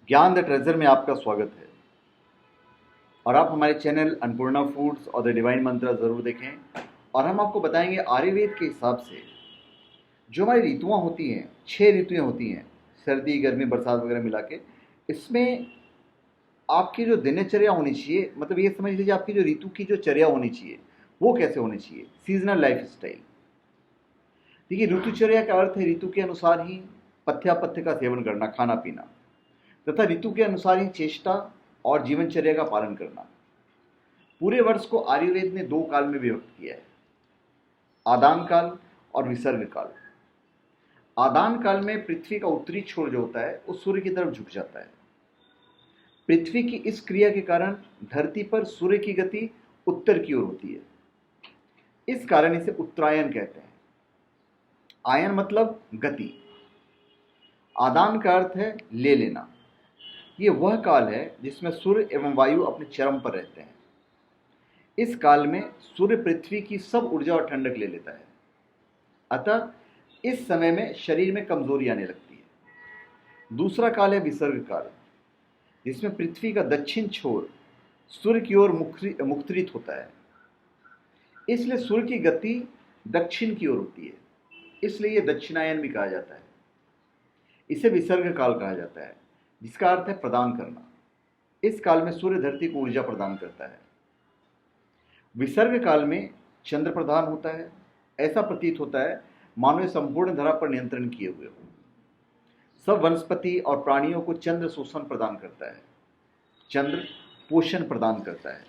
ज्ञान the treasure में आपका स्वागत है। और आप हमारे चैनल अन्नपूर्णा फूड्स और द डिवाइन मंत्रा ज़रूर देखें। और हम आपको बताएंगे आयुर्वेद के हिसाब से जो हमारी ऋतुआं होती हैं, 6 ऋतुएं होती हैं, सर्दी गर्मी बरसात वगैरह मिला के, इसमें आपकी जो दिनचर्या होनी चाहिए, मतलब ये समझ लीजिए आपकी जो ऋतु की जो चर्या होनी चाहिए वो कैसे होनी चाहिए। Seasonal life style. देखिए, ऋतुचर्या का अर्थ है ऋतु के अनुसार ही पथ्यापथ्य का सेवन करना, खाना पीना, तथा ऋतु के अनुसार ही चेष्टा और जीवनचर्या का पालन करना। पूरे वर्ष को आयुर्वेद ने 2 काल में विभक्त किया है, आदान काल और विसर्ग काल। आदान काल में पृथ्वी का उत्तरी छोर जो होता है वो सूर्य की तरफ झुक जाता है। पृथ्वी की इस क्रिया के कारण धरती पर सूर्य की गति उत्तर की ओर होती है। इस कारण इसे उत्तरायण कहते हैं। आयन मतलब गति। आदान का अर्थ है ले लेना। ये वह काल है जिसमें सूर्य एवं वायु अपने चरम पर रहते हैं। इस काल में सूर्य पृथ्वी की सब ऊर्जा और ठंडक ले लेता है, अतः इस समय में शरीर में कमजोरी आने लगती है। दूसरा काल है विसर्ग काल, जिसमें पृथ्वी का दक्षिण छोर सूर्य की ओर मुखरित होता है। इसलिए सूर्य की गति दक्षिण की ओर होती है, इसलिए यह दक्षिणायन भी कहा जाता है। इसे विसर्ग काल कहा जाता है, जिसका अर्थ है प्रदान करना। इस काल में सूर्य धरती को ऊर्जा प्रदान करता है। विसर्ग काल में चंद्र प्रधान होता है। ऐसा प्रतीत होता है मानो संपूर्ण धरा पर नियंत्रण किए हुए हो। सब वनस्पति और प्राणियों को चंद्र शोषण प्रदान करता है, चंद्र पोषण प्रदान करता है।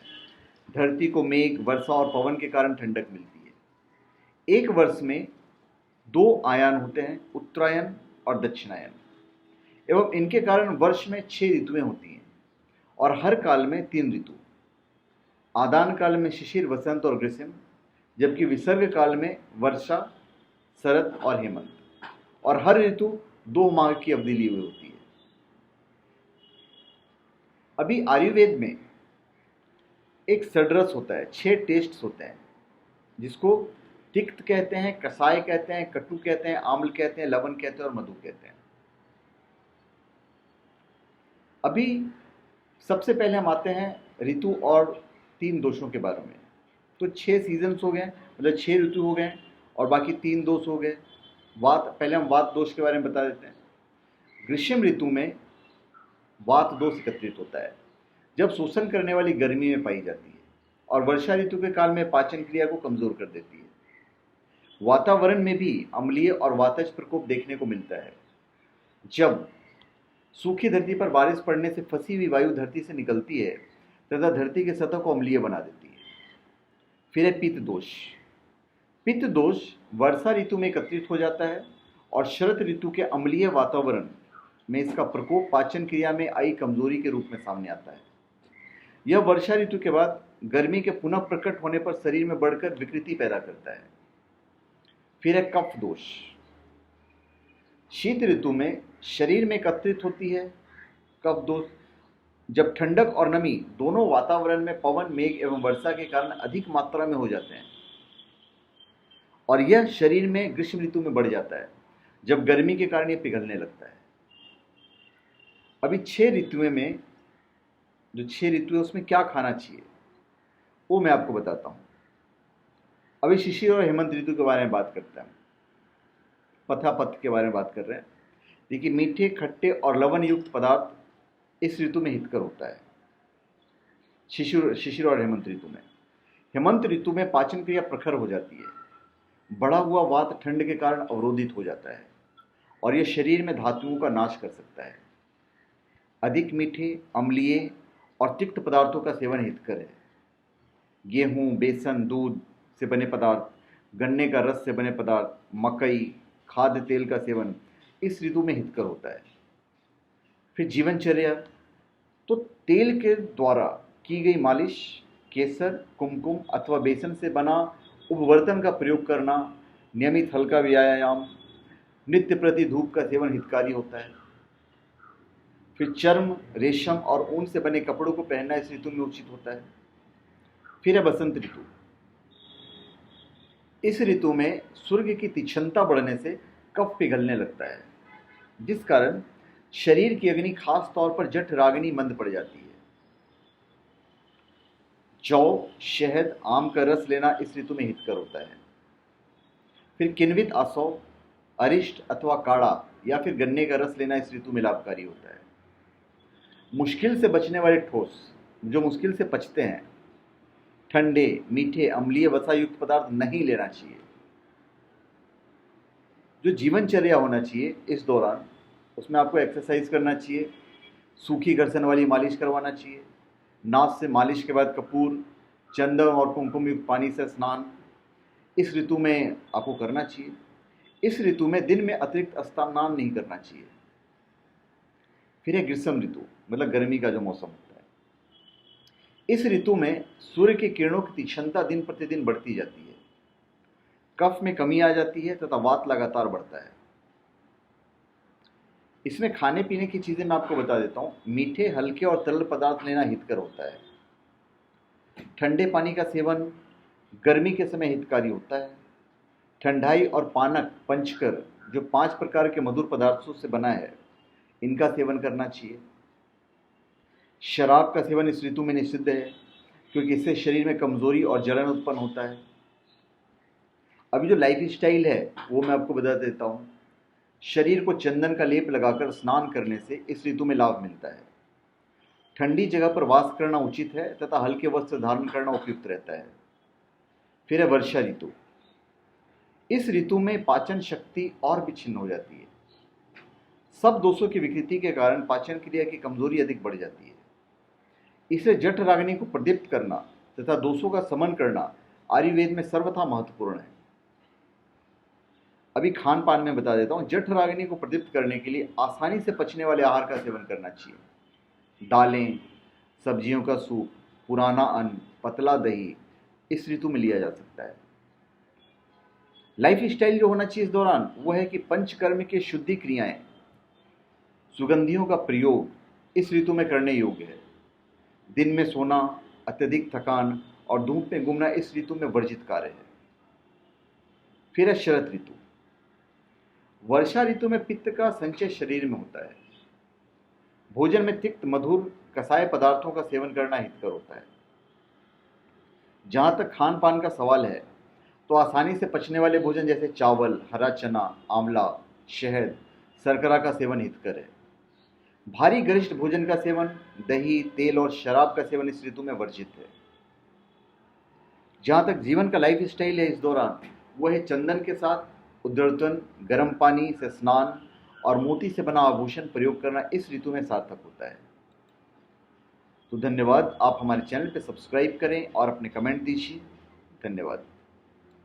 धरती को मेघ, वर्षा और पवन के कारण ठंडक मिलती है। एक वर्ष में 2 आयान होते हैं, उत्तरायण और दक्षिणायन, एवं इनके कारण वर्ष में 6 ऋतुएं होती हैं और हर काल में 3 ऋतु। आदान काल में शिशिर, वसंत और ग्रीष्म, जबकि विसर्ग काल में वर्षा, शरद और हेमंत। और हर ऋतु 2 माह की अवधि ली हुई होती है। अभी आयुर्वेद में एक षड्रस होता है, 6 टेस्ट होते हैं, जिसको तिक्त कहते हैं, कसाय कहते हैं, कटु कहते हैं, आम्ल कहते हैं, लवण कहते हैं और मधु कहते हैं। अभी सबसे पहले हम आते हैं ऋतु और 3 दोषों के बारे में। तो 6 सीजन्स हो गए, मतलब 6 ऋतु हो गए, और बाकी 3 दोष हो गए। पहले हम वात दोष के बारे में बता देते हैं। ग्रीष्म ऋतु में वात दोष एकत्रित होता है, जब शोषण करने वाली गर्मी में पाई जाती है, और वर्षा ऋतु के काल में पाचन क्रिया को कमजोर कर देती है। वातावरण में भी अम्लीय और वातज प्रकोप देखने को मिलता है, जब सूखी धरती पर बारिश पड़ने से फंसी हुई वायु धरती से निकलती है तथा धरती की सतह को अम्लीय बना देती है। फिर है पित्त दोष। पित्त दोष वर्षा ऋतु में एकत्रित हो जाता है और शरद ऋतु के अम्लीय वातावरण में इसका प्रकोप पाचन क्रिया में आई कमजोरी के रूप में सामने आता है। यह वर्षा ऋतु के बाद गर्मी के पुनः प्रकट होने पर शरीर में बढ़कर विकृति पैदा करता है। फिर है कफ दोष। शीत ऋतु में शरीर में एकत्रित होती है कफ दोष, जब ठंडक और नमी दोनों वातावरण में पवन, मेघ एवं वर्षा के कारण अधिक मात्रा में हो जाते हैं, और यह शरीर में ग्रीष्म ऋतु में बढ़ जाता है, जब गर्मी के कारण यह पिघलने लगता है। अभी 6 ऋतुएं में, जो 6 ऋतु है उसमें क्या खाना चाहिए वो मैं आपको बताता हूँ। अभी शिशिर और हेमंत ऋतु के बारे में बात करते हैं, पथापथ के बारे में बात कर रहे हैं। देखिए, मीठे, खट्टे और लवण युक्त पदार्थ इस ऋतु में हितकर होता है, शिशिर और हेमंत ऋतु में। हेमंत ऋतु में पाचन क्रिया प्रखर हो जाती है। बढ़ा हुआ वात ठंड के कारण अवरोधित हो जाता है और यह शरीर में धातुओं का नाश कर सकता है। अधिक मीठे, अम्लीय और तिक्त पदार्थों का सेवन हितकर है। गेहूं, बेसन, दूध से बने पदार्थ, गन्ने का रस से बने पदार्थ, मकई, खाद्य तेल का सेवन इस ऋतु में हितकर होता है। फिर जीवनचर्या, तो तेल के द्वारा की गई मालिश, केसर, कुमकुम अथवा बेसन से बना उपवर्तन का प्रयोग करना, नियमित हल्का व्यायाम, नित्य प्रति धूप का सेवन हितकारी होता है। फिर चर्म, रेशम और ऊन से बने कपड़ों को पहनना इस ऋतु में उचित होता है। फिर है बसंत ऋतु। इस ऋतु में सूर्य की तीक्ष्णता बढ़ने से कफ पिघलने लगता है, जिस कारण शरीर की अग्नि खास तौर पर जठराग्नि मंद पड़ जाती है। जौ, शहद, आम का रस लेना इस ऋतु में हितकर होता है। फिर किन्वित आसव, अरिष्ट अथवा काढ़ा या फिर गन्ने का रस लेना इस ऋतु में लाभकारी होता है। मुश्किल से बचने वाले ठोस, जो मुश्किल से पचते हैं, ठंडे, मीठे, अम्लीय वसा युक्त पदार्थ नहीं लेना चाहिए। जो जीवनचर्या होना चाहिए इस दौरान, उसमें आपको एक्सरसाइज करना चाहिए, सूखी घर्षण वाली मालिश करवाना चाहिए, नाक से मालिश के बाद कपूर, चंदन और कुमकुम युक्त पानी से स्नान इस ऋतु में आपको करना चाहिए। इस ऋतु में दिन में अतिरिक्त स्नान नहीं करना चाहिए। फिर है ग्रीष्म ऋतु, मतलब गर्मी का जो मौसम होता है। इस ऋतु में सूर्य की किरणों की तीक्ष्णता दिन प्रतिदिन बढ़ती जाती है, कफ में कमी आ जाती है तथा वात लगातार बढ़ता है। इसमें खाने पीने की चीजें मैं आपको बता देता हूँ। मीठे, हल्के और तरल पदार्थ लेना हितकर होता है। ठंडे पानी का सेवन गर्मी के समय हितकारी होता है। ठंडाई और पानक, पंचकर, जो 5 प्रकार के मधुर पदार्थों से बना है, इनका सेवन करना चाहिए। शराब का सेवन इस ऋतु में निषिद्ध है, क्योंकि इससे शरीर में कमजोरी और जलन उत्पन्न होता है। अभी जो लाइफ स्टाइल है वो मैं आपको बता देता हूँ। शरीर को चंदन का लेप लगाकर स्नान करने से इस ऋतु में लाभ मिलता है। ठंडी जगह पर वास करना उचित है तथा हल्के वस्त्र धारण करना उपयुक्त रहता है। फिर है वर्षा ऋतु। इस ऋतु में पाचन शक्ति और भी छिन्न हो जाती है। सब दोषों की विकृति के कारण पाचन क्रिया की कमजोरी अधिक बढ़ जाती है। इससे जठराग्नि को प्रदीप्त करना तथा दोषों का शमन करना आयुर्वेद में सर्वथा महत्वपूर्ण है। अभी खान पान में बता देता हूँ। जठराग्नि को प्रदीप्त करने के लिए आसानी से पचने वाले आहार का सेवन करना चाहिए। दालें, सब्जियों का सूप, पुराना अन्न, पतला दही इस ऋतु में लिया जा सकता है। लाइफ स्टाइल जो होना चाहिए इस दौरान वो है कि पंचकर्म की शुद्धि क्रियाएं, सुगंधियों का प्रयोग इस ऋतु में करने योग्य है। दिन में सोना, अत्यधिक थकान और धूप में घूमना इस ऋतु में वर्जित कार्य है। फिर है शरद ऋतु। वर्षा ऋतु में पित्त का संचय शरीर में होता है। भोजन में तिक्त, मधुर, कसाय पदार्थों का सेवन करना हितकर होता है। जहां तक खान पान का सवाल है तो आसानी से पचने वाले भोजन जैसे चावल, हरा चना, आंवला, शहद, शर्करा का सेवन हितकर है। भारी गरिष्ठ भोजन का सेवन, दही, तेल और शराब का सेवन इस ऋतु में वर्जित है। जहां तक जीवन का लाइफ स्टाइल है इस दौरान, वह है चंदन के साथ उद्गर्तन, गर्म पानी से स्नान और मोती से बना आभूषण प्रयोग करना इस ऋतु में सार्थक होता है। तो धन्यवाद। आप हमारे चैनल पर सब्सक्राइब करें और अपने कमेंट दीजिए। धन्यवाद।